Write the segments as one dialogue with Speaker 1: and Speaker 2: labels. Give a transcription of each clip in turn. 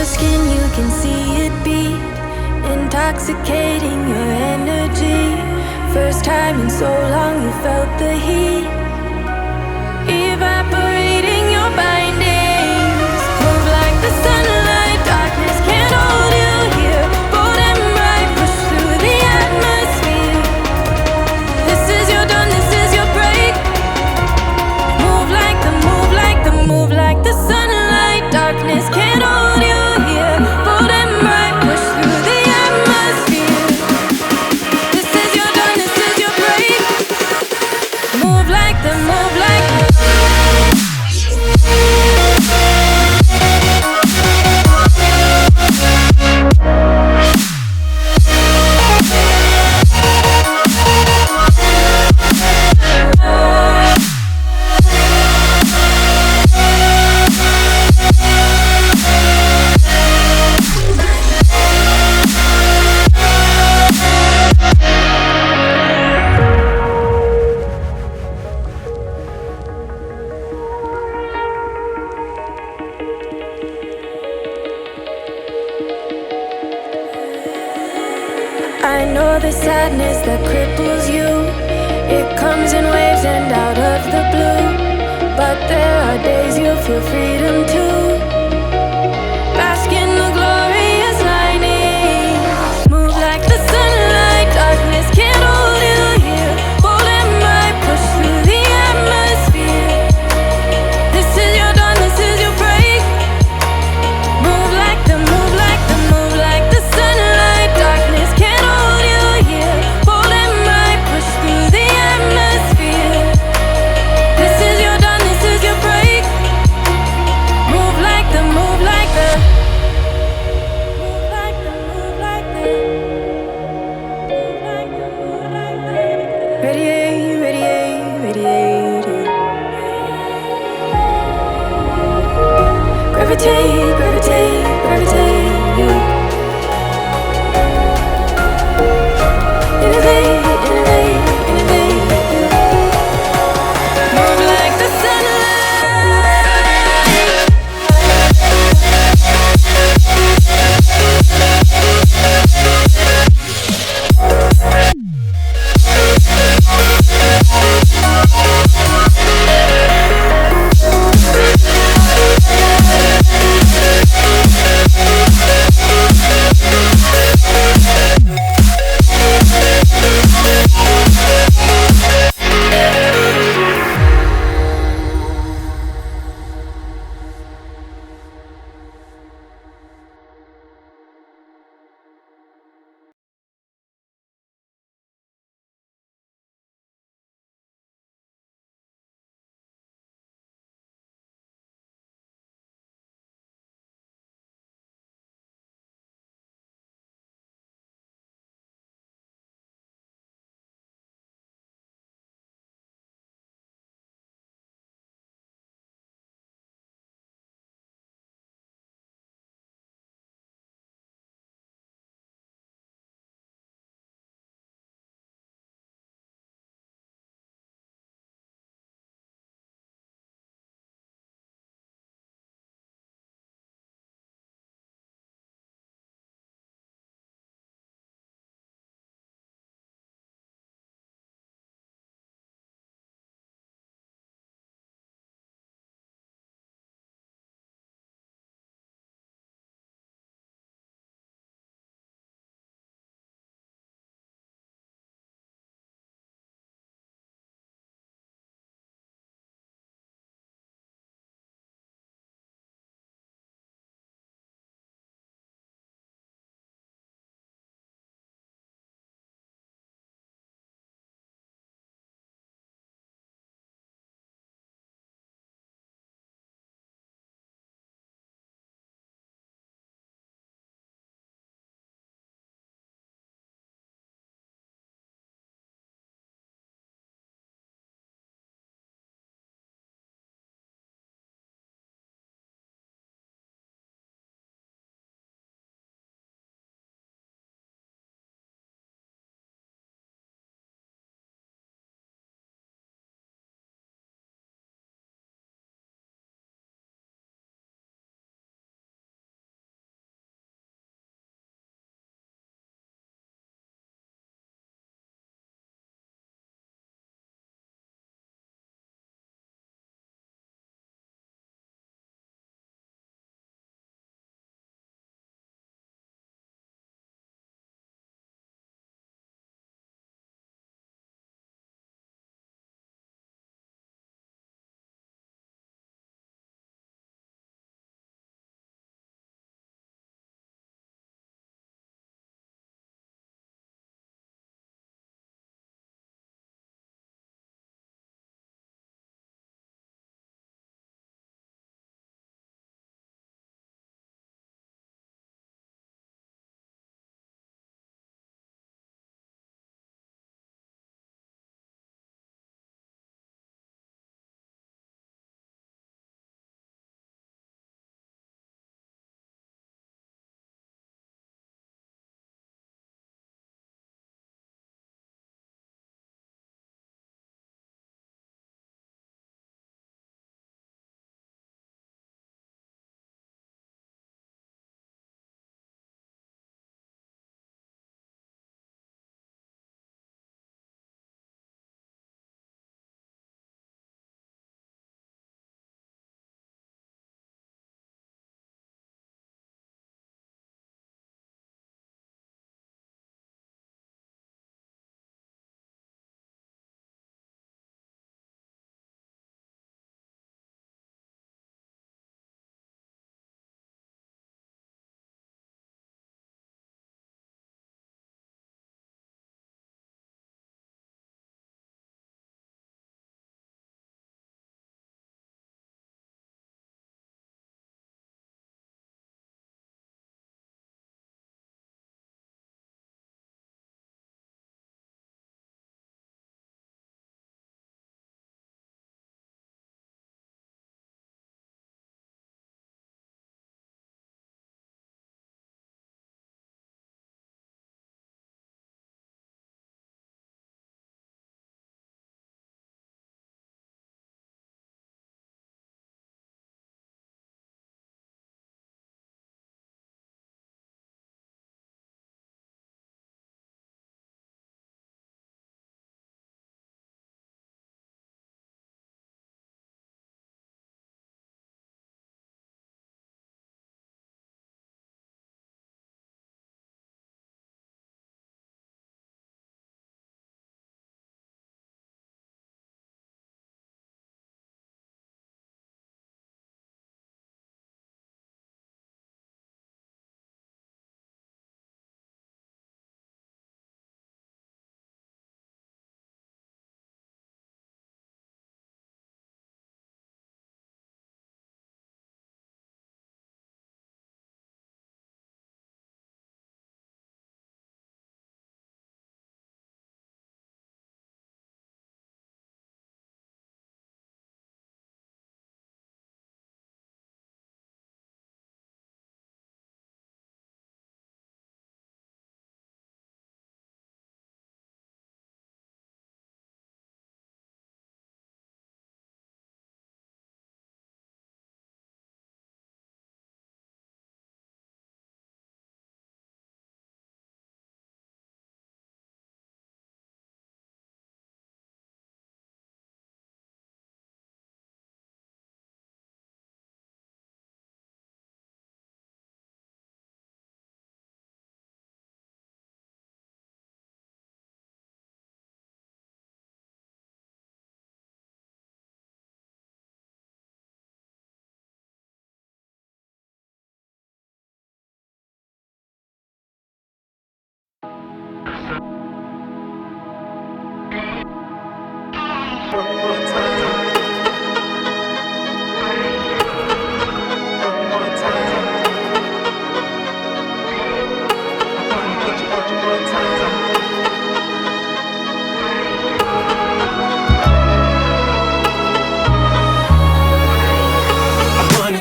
Speaker 1: your skin, you can see it beat, intoxicating your energy. First time in so long you felt the heat, evaporating your bindings. Move like the sunlight, darkness can't hold you here. Bold and bright, push through the atmosphere. This is your dawn, this is your break. Move like the, move like the, move like the sunlight, darkness can't hold you here. Bold and bright, push through the atmosphere. This is your dawn, this is your break. Move like the, move like the. I know the sadness that cripples you. It comes in waves and out of the blue. But there are days you feel freedom too. Bask in the glorious lightning. Move like the sunlight, darkness can't hold you here. Bold and bright, push through the atmosphere. This is your dawn, this is your break. Move like the, move like the, move like the sunlight, darkness can't hold you here. Bold and bright, push through the atmosphere. This is your dawn, this is your break. Move like the, move like the, move like the, move like the, move like the, move like the. Radiate, radiate, radiate. Gravitate, gravitate, gravitate. You innovate, innovate, innovate. You move like the sunlight.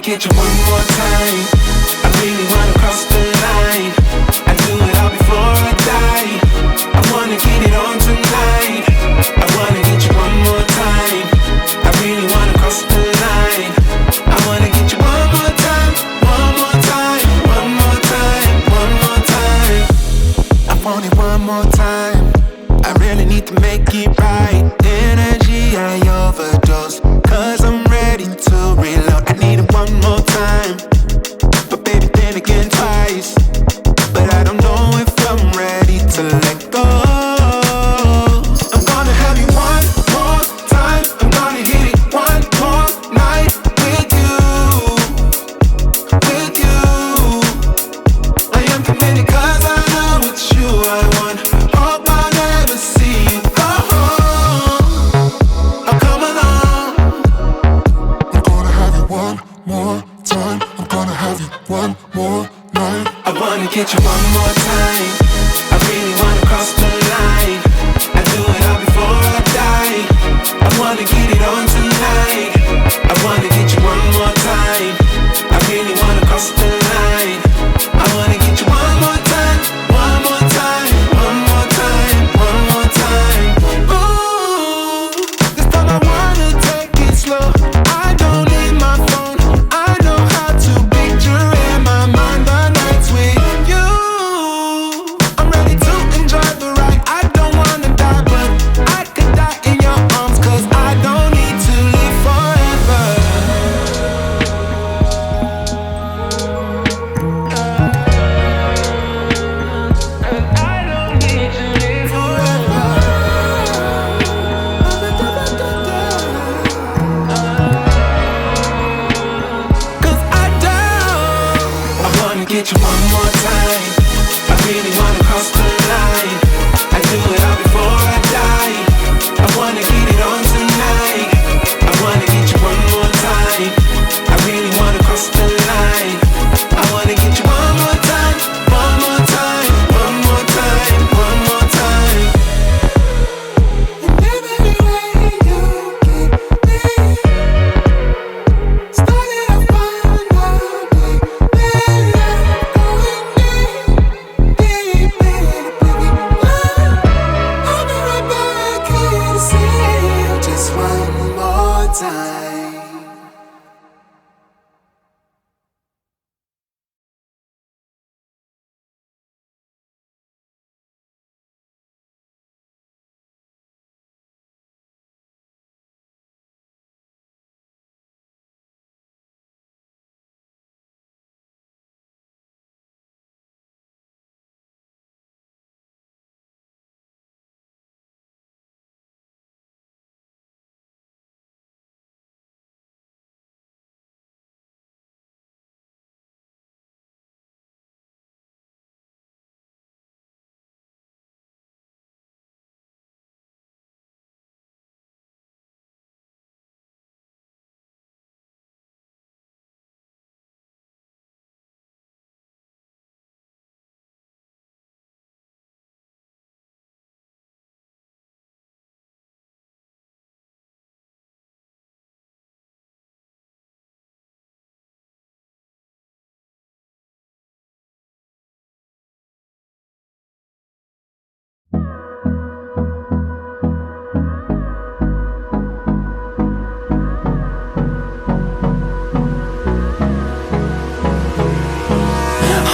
Speaker 2: Get you one more time. I really wanna cross the line. I do it all before I die. I wanna get it on tonight. I wanna get you one more time. I really wanna cross the line. I wanna get you one more time, one more time, one more time, one more time. I want it one more time. I really need to make it right. Energy I overdose, 'cause I'm ready to reload. I need it one more time, but baby then again twice. But I don't know if I'm ready to let go. I'm gonna have you one more time. I'm gonna hit it one more night with you, with you. I am committed 'cause I know it's you I want. Hope I never see you go home. Oh, come along. I'm gonna have you one more time. I'm gonna have you one more night. I wanna get you one more time. I really wanna cross the line. I do it all before I die. I wanna get it on tonight. I wanna get you one more time. I really wanna cross the line. I wanna get you one more time, one more time, one more time, one more time. Ooh, this time I wanna take it slow. I don't need my phone. I know how to picture in my mind the nights with you. I'm ready to enjoy the ride. I don't wanna die, but I could die in your arms, 'cause I don't need to live forever. I don't need to live forever. 'Cause I don't. I wanna get you one more time. I really wanna cross the line. I do it all before I die. I wanna get it on tonight. I wanna get you one more time. I really wanna cross the line. I wanna get you one more time, one more time, one more time, one more time. And every way you keep me started a fire now, baby. I'm going deep, deep in the love. I'll be right back and see you just one more time.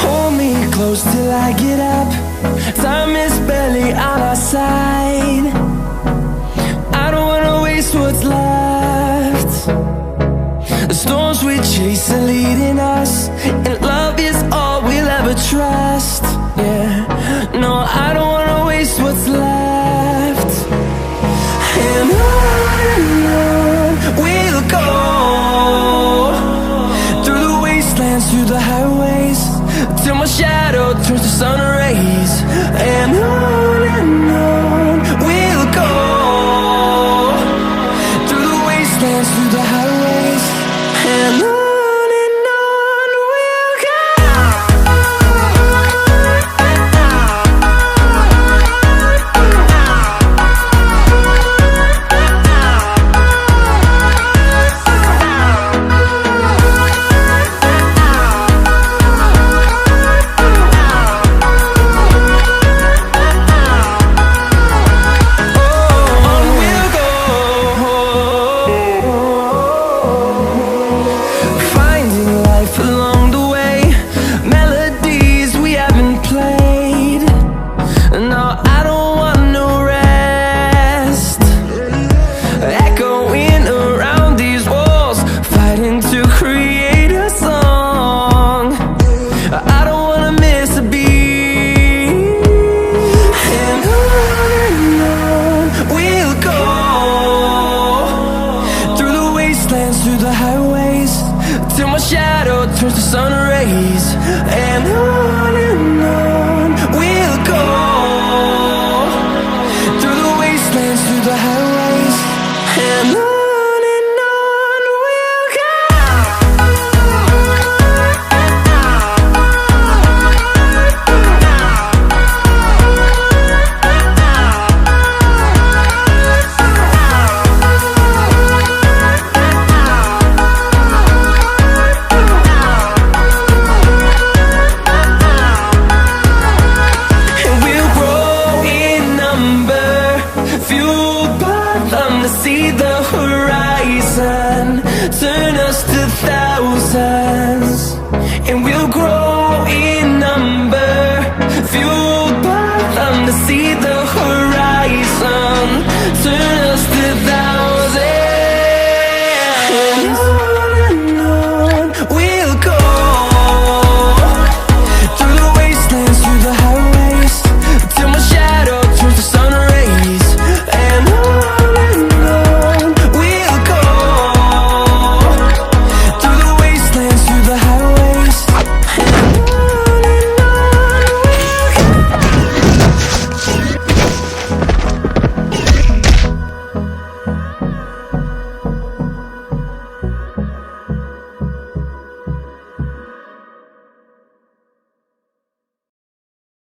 Speaker 3: Hold me close till I get up. Time is barely on our side. I don't wanna waste what's left. The storms we chase are leading us, and love is all we'll ever trust. Yeah, no, I don't wanna waste what's left. And on we'll go, through the wastelands, through the highways, till my shadow turns to sun rays. And on we'll go, shadow turns to sun rays, and on